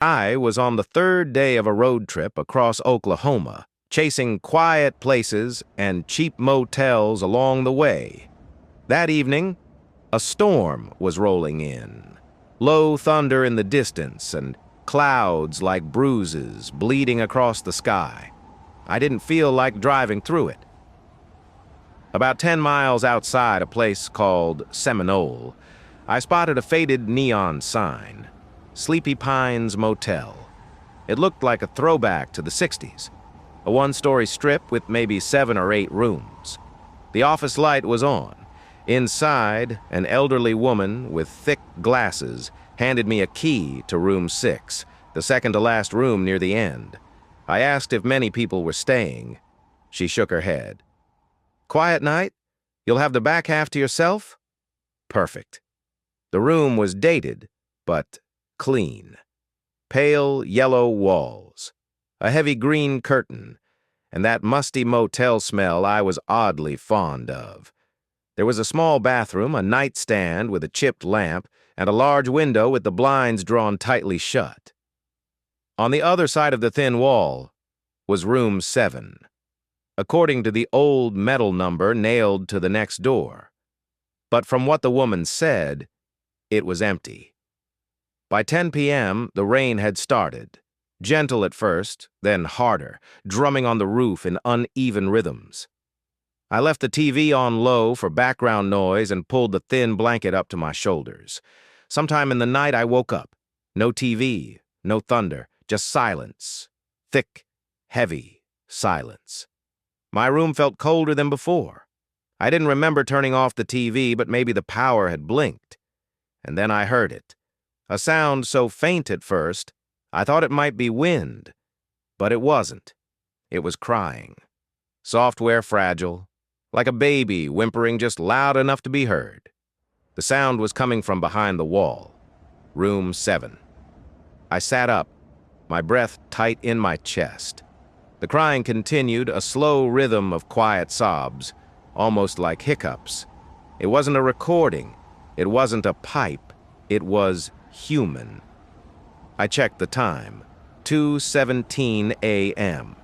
I was on the third day of a road trip across Oklahoma, chasing quiet places and cheap motels along the way. That evening, a storm was rolling in. Low thunder in the distance and clouds like bruises bleeding across the sky. I didn't feel like driving through it. About 10 miles outside a place called Seminole, I spotted a faded neon sign, Sleepy Pines Motel. It looked like a throwback to the 60s, a one-story strip with maybe 7 or 8 rooms. The office light was on. Inside, an elderly woman with thick glasses handed me a key to room 6, the second-to-last room near the end. I asked if many people were staying. She shook her head. "Quiet night? You'll have the back half to yourself?" Perfect. The room was dated, but clean. Pale yellow walls, a heavy green curtain, and that musty motel smell I was oddly fond of. There was a small bathroom, a nightstand with a chipped lamp, and a large window with the blinds drawn tightly shut. On the other side of the thin wall was room 7, according to the old metal number nailed to the next door. But from what the woman said, it was empty. By 10 p.m., the rain had started, gentle at first, then harder, drumming on the roof in uneven rhythms. I left the TV on low for background noise and pulled the thin blanket up to my shoulders. Sometime in the night, I woke up. No TV, no thunder, just silence. Thick, heavy silence. My room felt colder than before. I didn't remember turning off the TV, but maybe the power had blinked. And then I heard it. A sound so faint at first, I thought it might be wind. But it wasn't. It was crying. Software fragile, like a baby whimpering just loud enough to be heard. The sound was coming from behind the wall. Room 7. I sat up, my breath tight in my chest. The crying continued, a slow rhythm of quiet sobs, almost like hiccups. It wasn't a recording. It wasn't a pipe. It was human. I checked the time. 2:17 a.m.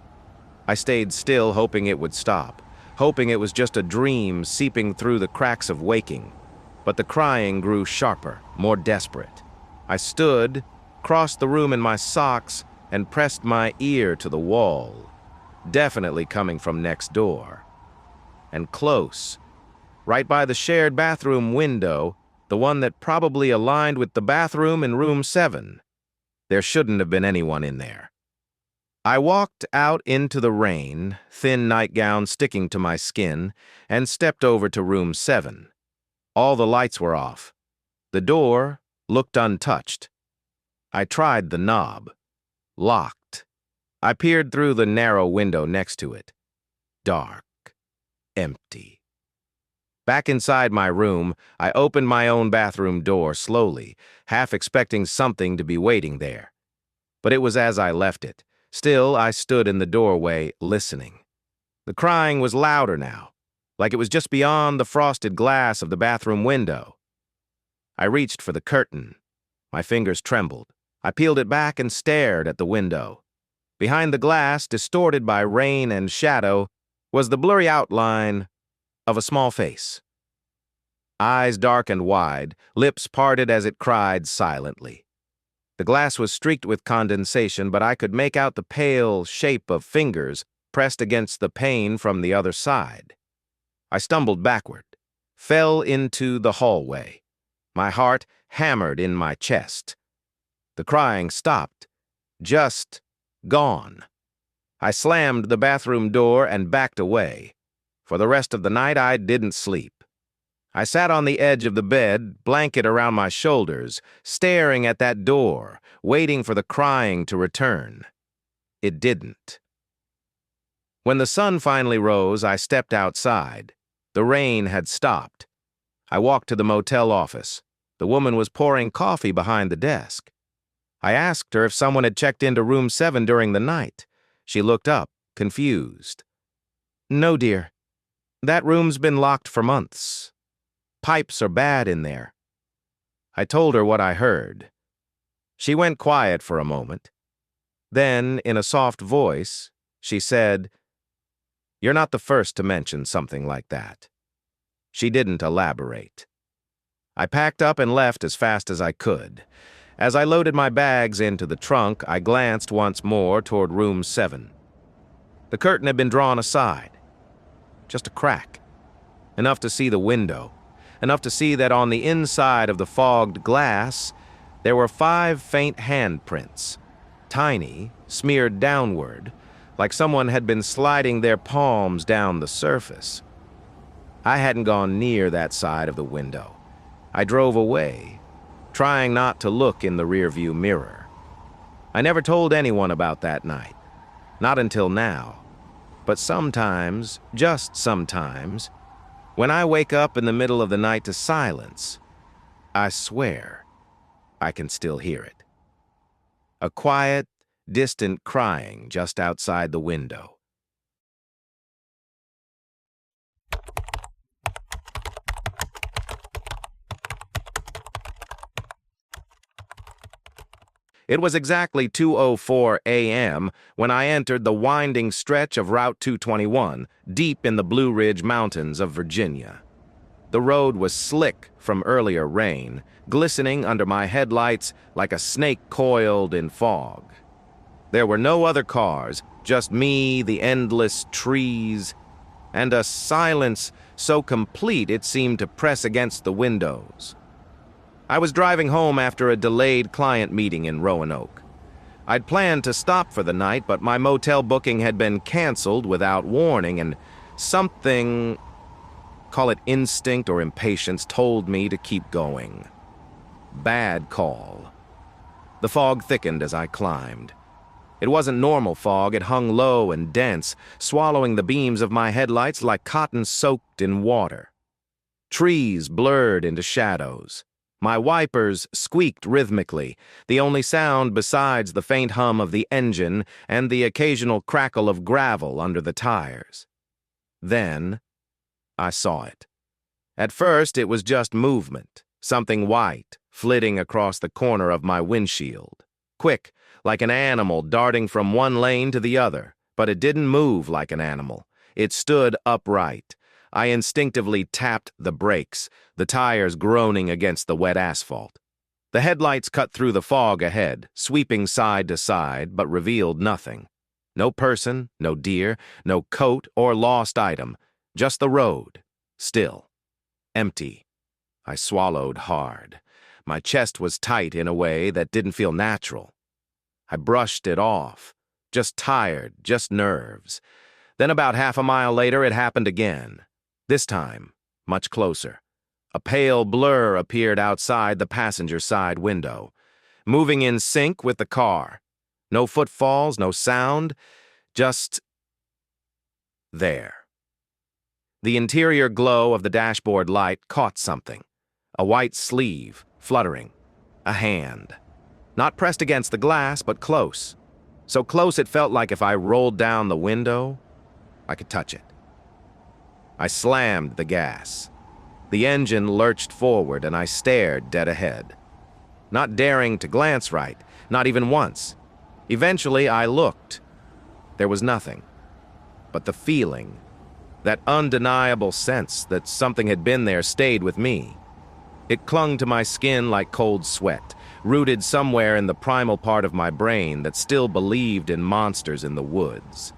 I stayed still, hoping it would stop, hoping it was just a dream seeping through the cracks of waking. But the crying grew sharper, more desperate. I stood, crossed the room in my socks, and pressed my ear to the wall, definitely coming from next door. And close, right by the shared bathroom window, the one that probably aligned with the bathroom in room 7. There shouldn't have been anyone in there. I walked out into the rain, thin nightgown sticking to my skin, and stepped over to room 7. All the lights were off. The door looked untouched. I tried the knob. Locked. I peered through the narrow window next to it. Dark. Empty. Back inside my room, I opened my own bathroom door slowly, half expecting something to be waiting there. But it was as I left it. Still, I stood in the doorway, listening. The crying was louder now, like it was just beyond the frosted glass of the bathroom window. I reached for the curtain. My fingers trembled. I peeled it back and stared at the window. Behind the glass, distorted by rain and shadow, was the blurry outline of a small face. Eyes dark and wide, lips parted as it cried silently. The glass was streaked with condensation, but I could make out the pale shape of fingers pressed against the pane from the other side. I stumbled backward, fell into the hallway. My heart hammered in my chest. The crying stopped, just gone. I slammed the bathroom door and backed away. For the rest of the night, I didn't sleep. I sat on the edge of the bed, blanket around my shoulders, staring at that door, waiting for the crying to return. It didn't. When the sun finally rose, I stepped outside. The rain had stopped. I walked to the motel office. The woman was pouring coffee behind the desk. I asked her if someone had checked into room 7 during the night. She looked up, confused. "No, dear. That room's been locked for months. Pipes are bad in there." I told her what I heard. She went quiet for a moment. Then, in a soft voice, she said, "You're not the first to mention something like that." She didn't elaborate. I packed up and left as fast as I could. As I loaded my bags into the trunk, I glanced once more toward room 7. The curtain had been drawn aside. Just a crack. Enough to see the window. Enough to see that on the inside of the fogged glass, there were 5 faint handprints. Tiny, smeared downward, like someone had been sliding their palms down the surface. I hadn't gone near that side of the window. I drove away, trying not to look in the rearview mirror. I never told anyone about that night. Not until now. But sometimes, just sometimes, when I wake up in the middle of the night to silence, I swear I can still hear it. A quiet, distant crying just outside the window. It was exactly 2:04 a.m. when I entered the winding stretch of Route 221, deep in the Blue Ridge Mountains of Virginia. The road was slick from earlier rain, glistening under my headlights like a snake coiled in fog. There were no other cars, just me, the endless trees, and a silence so complete it seemed to press against the windows. I was driving home after a delayed client meeting in Roanoke. I'd planned to stop for the night, but my motel booking had been canceled without warning, and something, call it instinct or impatience, told me to keep going. Bad call. The fog thickened as I climbed. It wasn't normal fog, it hung low and dense, swallowing the beams of my headlights like cotton soaked in water. Trees blurred into shadows. My wipers squeaked rhythmically, the only sound besides the faint hum of the engine and the occasional crackle of gravel under the tires. Then, I saw it. At first, it was just movement, something white, flitting across the corner of my windshield. Quick, like an animal darting from one lane to the other, but it didn't move like an animal. It stood upright. I instinctively tapped the brakes, the tires groaning against the wet asphalt. The headlights cut through the fog ahead, sweeping side to side, but revealed nothing. No person, no deer, no coat or lost item, just the road, still, empty. I swallowed hard. My chest was tight in a way that didn't feel natural. I brushed it off. Just tired, just nerves. Then about half a mile later, it happened again. This time, much closer. A pale blur appeared outside the passenger side window, moving in sync with the car. No footfalls, no sound, just there. The interior glow of the dashboard light caught something. A white sleeve, fluttering. A hand. Not pressed against the glass, but close. So close it felt like if I rolled down the window, I could touch it. I slammed the gas. The engine lurched forward and I stared dead ahead. Not daring to glance right, not even once. Eventually I looked. There was nothing. But the feeling, that undeniable sense that something had been there stayed with me. It clung to my skin like cold sweat, rooted somewhere in the primal part of my brain that still believed in monsters in the woods.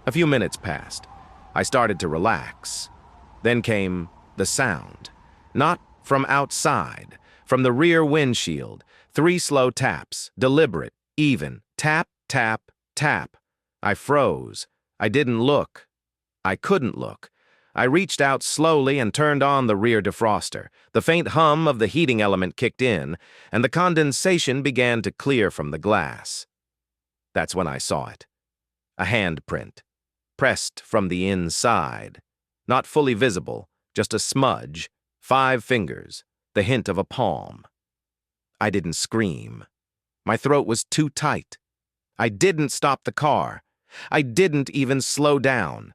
A few minutes passed. I started to relax. Then came the sound. Not from outside, from the rear windshield. 3 slow taps, deliberate, even. Tap, tap, tap. I froze. I didn't look. I couldn't look. I reached out slowly and turned on the rear defroster. The faint hum of the heating element kicked in, and the condensation began to clear from the glass. That's when I saw it. A handprint. Pressed from the inside. Not fully visible, just a smudge, 5 fingers, the hint of a palm. I didn't scream. My throat was too tight. I didn't stop the car. I didn't even slow down.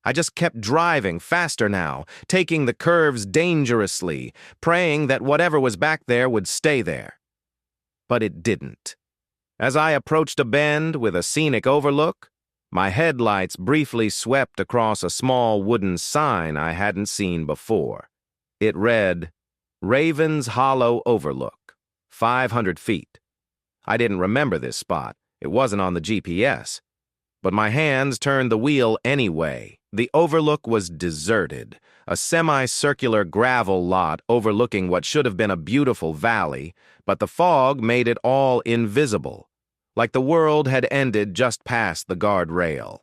I just kept driving faster now, taking the curves dangerously, praying that whatever was back there would stay there. but it didn't. As I approached a bend with a scenic overlook, my headlights briefly swept across a small wooden sign I hadn't seen before. It read, Ravens Hollow Overlook, 500 feet. I didn't remember this spot. It wasn't on the GPS. But my hands turned the wheel anyway. The overlook was deserted, a semicircular gravel lot overlooking what should have been a beautiful valley, but the fog made it all invisible, like the world had ended just past the guardrail.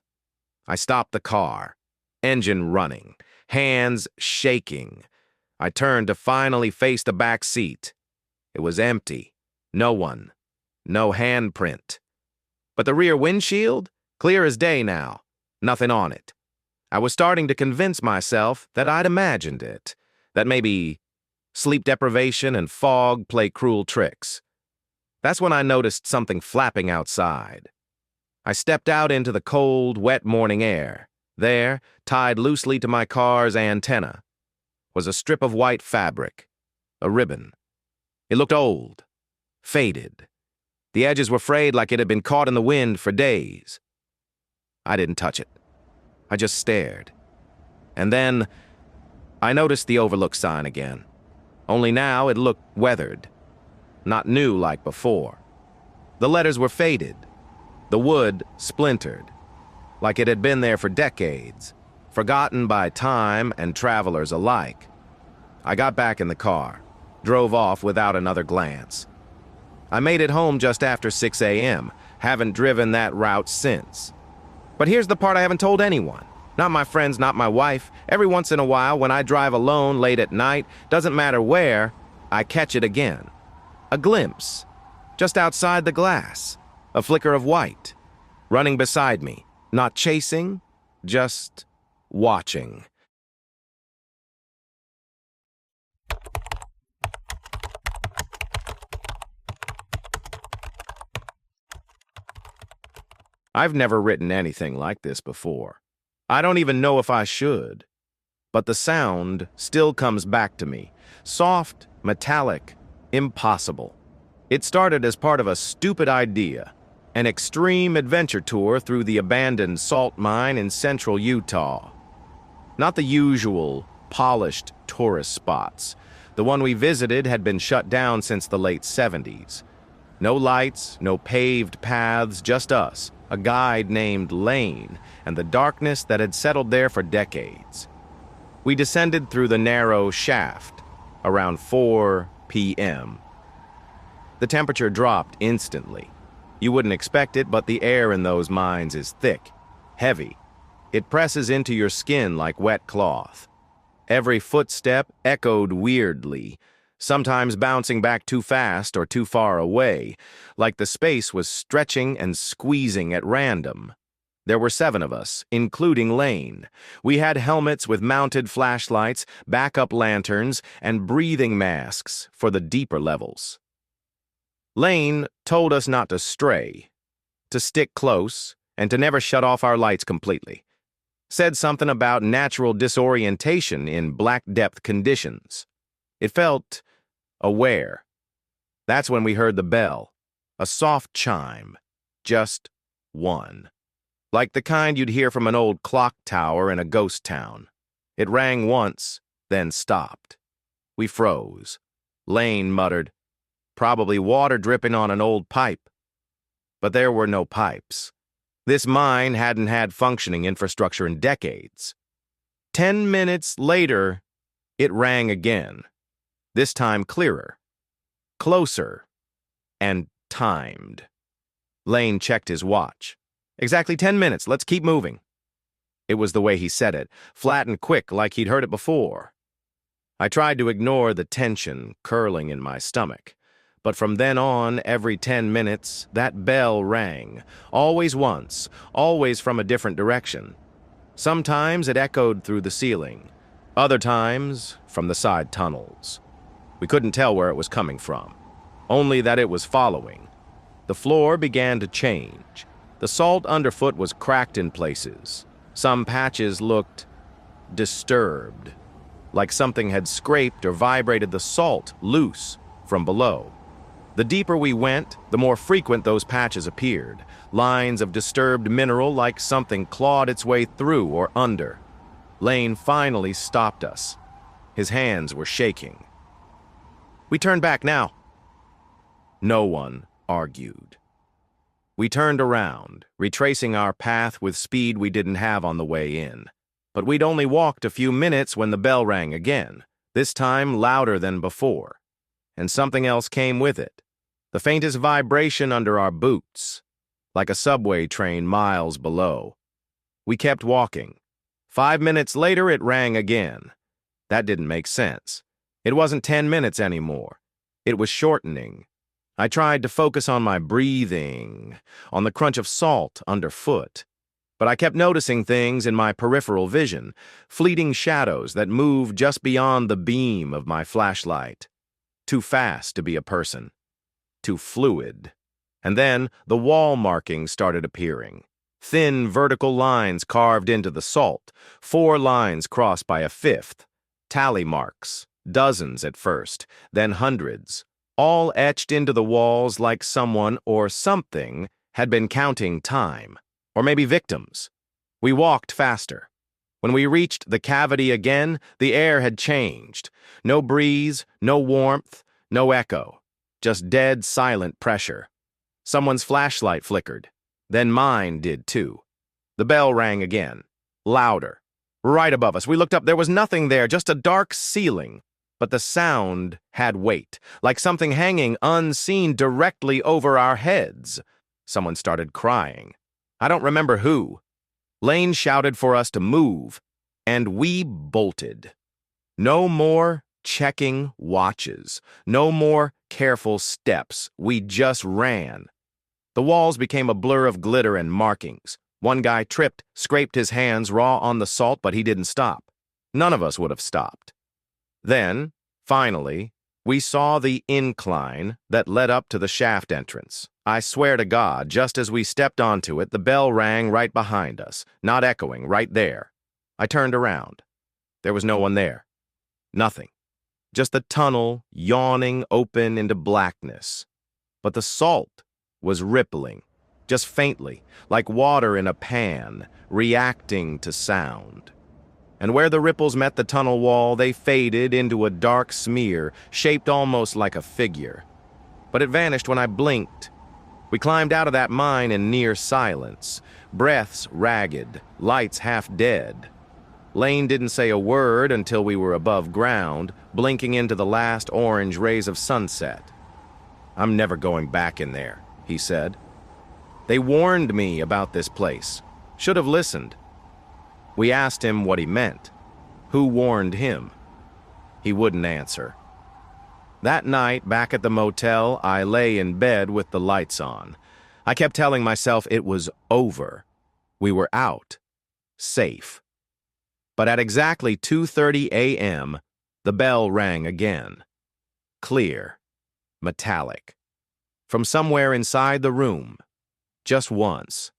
I stopped the car, engine running, hands shaking. I turned to finally face the back seat. It was empty. No one. No handprint. But the rear windshield? Clear as day now. Nothing on it. I was starting to convince myself that I'd imagined it, that maybe sleep deprivation and fog play cruel tricks. That's when I noticed something flapping outside. I stepped out into the cold, wet morning air. There, tied loosely to my car's antenna, was a strip of white fabric, a ribbon. It looked old, faded. The edges were frayed like it had been caught in the wind for days. I didn't touch it. I just stared. And then I noticed the overlook sign again. Only now it looked weathered, not new like before. The letters were faded, the wood splintered, like it had been there for decades, forgotten by time and travelers alike. I got back in the car, drove off without another glance. I made it home just after 6 a.m., haven't driven that route since. But here's the part I haven't told anyone. Not my friends, not my wife. Every once in a while, when I drive alone late at night, doesn't matter where, I catch it again. A glimpse, just outside the glass, a flicker of white, running beside me, not chasing, just watching. I've never written anything like this before. I don't even know if I should. But the sound still comes back to me. Soft, metallic, impossible. It started as part of a stupid idea, an extreme adventure tour through the abandoned salt mine in central Utah. Not the usual, polished tourist spots. The one we visited had been shut down since the late 70s. No lights, no paved paths, just us, a guide named Lane, and the darkness that had settled there for decades. We descended through the narrow shaft around 4 p.m. The temperature dropped instantly. You wouldn't expect it, but the air in those mines is thick, heavy. It presses into your skin like wet cloth. Every footstep echoed weirdly, sometimes bouncing back too fast or too far away, like the space was stretching and squeezing at random. There were 7 of us, including Lane. We had helmets with mounted flashlights, backup lanterns, and breathing masks for the deeper levels. Lane told us not to stray, to stick close, and to never shut off our lights completely. Said something about natural disorientation in black depth conditions. It felt aware. That's when we heard the bell, a soft chime, just one. Like the kind you'd hear from an old clock tower in a ghost town. It rang once, then stopped. We froze. Lane muttered, "Probably water dripping on an old pipe." But there were no pipes. This mine hadn't had functioning infrastructure in decades. 10 minutes later, it rang again. This time clearer, closer, and timed. Lane checked his watch. "Exactly 10 minutes, let's keep moving." It was the way he said it, flat and quick like he'd heard it before. I tried to ignore the tension curling in my stomach, but from then on, every 10 minutes, that bell rang, always once, always from a different direction. Sometimes it echoed through the ceiling, other times from the side tunnels. We couldn't tell where it was coming from, only that it was following. The floor began to change. The salt underfoot was cracked in places. Some patches looked disturbed, like something had scraped or vibrated the salt loose from below. The deeper we went, the more frequent those patches appeared, lines of disturbed mineral like something clawed its way through or under. Lane finally stopped us. His hands were shaking. "We turn back now." No one argued. We turned around, retracing our path with speed we didn't have on the way in. But we'd only walked a few minutes when the bell rang again, this time louder than before. And something else came with it. The faintest vibration under our boots, like a subway train miles below. We kept walking. 5 minutes later, it rang again. That didn't make sense. It wasn't 10 minutes anymore. It was shortening. I tried to focus on my breathing, on the crunch of salt underfoot. But I kept noticing things in my peripheral vision, fleeting shadows that moved just beyond the beam of my flashlight. Too fast to be a person. Too fluid. And then the wall markings started appearing. Thin vertical lines carved into the salt, 4 lines crossed by a 5th. Tally marks, dozens at first, then hundreds, all etched into the walls like someone or something had been counting time. Or maybe victims. We walked faster. When we reached the cavity again, the air had changed. No breeze, no warmth, no echo. Just dead, silent pressure. Someone's flashlight flickered. Then mine did too. The bell rang again. Louder. Right above us. We looked up. There was nothing there, just a dark ceiling. But the sound had weight, like something hanging unseen directly over our heads. Someone started crying. I don't remember who. Lane shouted for us to move, and we bolted. No more checking watches. No more careful steps. We just ran. The walls became a blur of glitter and markings. One guy tripped, scraped his hands raw on the salt, but he didn't stop. None of us would have stopped. Then, finally, we saw the incline that led up to the shaft entrance. I swear to God, just as we stepped onto it, the bell rang right behind us, not echoing, right there. I turned around. There was no one there. Nothing. Just the tunnel, yawning open into blackness. But the salt was rippling, just faintly, like water in a pan, reacting to sound. And where the ripples met the tunnel wall, they faded into a dark smear, shaped almost like a figure. But it vanished when I blinked. We climbed out of that mine in near silence, breaths ragged, lights half dead. Lane didn't say a word until we were above ground, blinking into the last orange rays of sunset. "I'm never going back in there," he said. "They warned me about this place. Should have listened." We asked him what he meant. Who warned him? He wouldn't answer. That night, back at the motel, I lay in bed with the lights on. I kept telling myself it was over. We were out. Safe. But at exactly 2:30 a.m., the bell rang again. Clear. Metallic. From somewhere inside the room. Just once.